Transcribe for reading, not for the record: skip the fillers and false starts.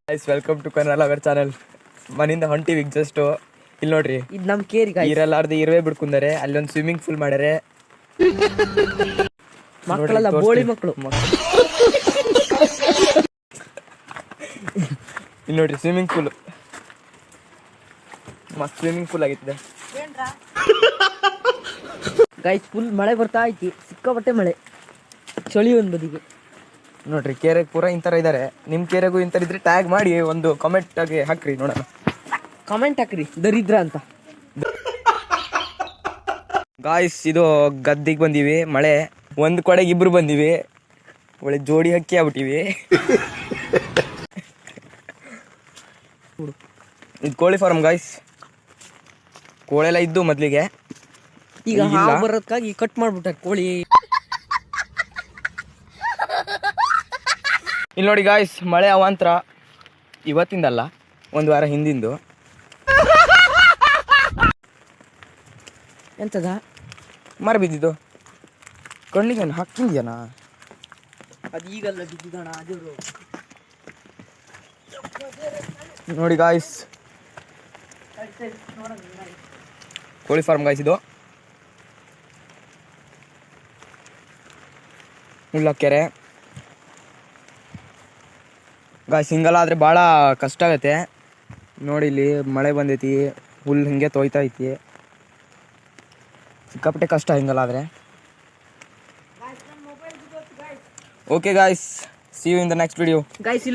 Guys welcome to Kannada lover channel. ಮನಿಂದ ಹೊಂಟಿವಿ just ಇಲ್ಲಿ ನೋಡ್ರಿ, ಇದು ನಮ್ ಕೇರಿ ಇರಲಾರ್ದು ಇರುವೆ ಬಿಡ್ಕೊಂಡಾರೆ. ಅಲ್ಲೊಂದು ಸ್ವಿಮ್ಮಿಂಗ್ ಪೂಲ್ ಮಾಡ್ಯಾರೆ. ಮಕ್ಕಳೆಲ್ಲ ಬೋಳಿ ಮಕ್ಕಳು. ಇಲ್ಲಿ ನೋಡ್ರಿ ಸ್ವಿಮ್ಮಿಂಗ್ ಪೂಲ್, ಮಸ್ತ್ ಸ್ವಿಮ್ಮಿಂಗ್ ಪೂಲ್ ಆಗಿತ್ತದೆ ಗೈಸ್. ಫುಲ್ ಮಳೆ ಬರ್ತಾ ಐತಿ, ಸಿಕ್ಕಾಪಟ್ಟೆ ಮಳೆ, ಚಳಿ ಒಂದ್ ಬದಿಗೆ. ನೋಡ್ರಿ ಕೇರೆಗೆ ಪೂರ ಇಂಥರ ಇದ್ದಾರೆ. ನಿಮ್ಮ ಕೇರೆಗೂ ಇಂಥರ ಇದ್ರೆ ಟ್ಯಾಗ್ ಮಾಡಿ ಒಂದು ಕಾಮೆಂಟ್ ಆಗಿ ಹಾಕ್ರಿ ನೋಡೋಣ. ಕಮೆಂಟ್ ಹಾಕ್ರಿ ದರಿದ್ರ ಅಂತ. ಗಾಯ್ಸ್ ಇದು ಗದ್ದಿಗೆ ಬಂದೀವಿ. ಮಳೆ ಒಂದು ಕೊಡೆಗೆ ಇಬ್ರು ಬಂದೀವಿ. ಒಳ್ಳೆ ಜೋಡಿ ಹಕ್ಕಿ ಆಗ್ಬಿಟ್ಟಿವಿ. ಇದು ಕೋಳಿ ಫಾರ್ಮ್ ಗಾಯ್ಸ್. ಕೋಳೆಲ್ಲ ಇದ್ದು ಮೊದ್ಲಿಗೆ, ಈಗ ಹಾವು ಬರೋದಕ್ಕಾಗಿ ಕಟ್ ಮಾಡ್ಬಿಟ್ಟಾರೆ ಕೋಳಿ. ಇಲ್ಲಿ ನೋಡಿ ಗಾಯ್ಸ್, ಮಳೆ ಅವಾಂತರ ಇವತ್ತಿಂದಲ್ಲ, ಒಂದು ವಾರ ಹಿಂದಿಂದು. ಎಂತದ ಮರ ಬಿದ್ದಿದ್ದು ಕಣ್ಣಿಗೆ ಹಾಕಿದ್ಯಾನ. ಅದು ಈಗಲ್ಲ ಬಿದ್ದಿದ್ದಣ. ಅದು ನೋಡಿ ಗಾಯ್ಸ್, ಕೋಳಿ ಫಾರ್ಮ್ ಗಾಯ್ಸ್. ಇದು ಮುಳ್ಳಕೆರೆ ಗಾಯ್ಸ್. ಹಿಂಗೆಲ್ಲ ಆದರೆ ಭಾಳ ಕಷ್ಟ ಆಗತ್ತೆ. ನೋಡಿ ಇಲ್ಲಿ ಮಳೆ ಬಂದೈತಿ, ಹುಲ್ಲು ಹಿಂಗೆ ತೊಯ್ತಾ ಐತಿ. ಸಿಕ್ಕಾಪಟ್ಟೆ ಕಷ್ಟ ಹಿಂಗೆಲ್ಲ ಆದರೆ. Okay guys, see you in the next video. Guys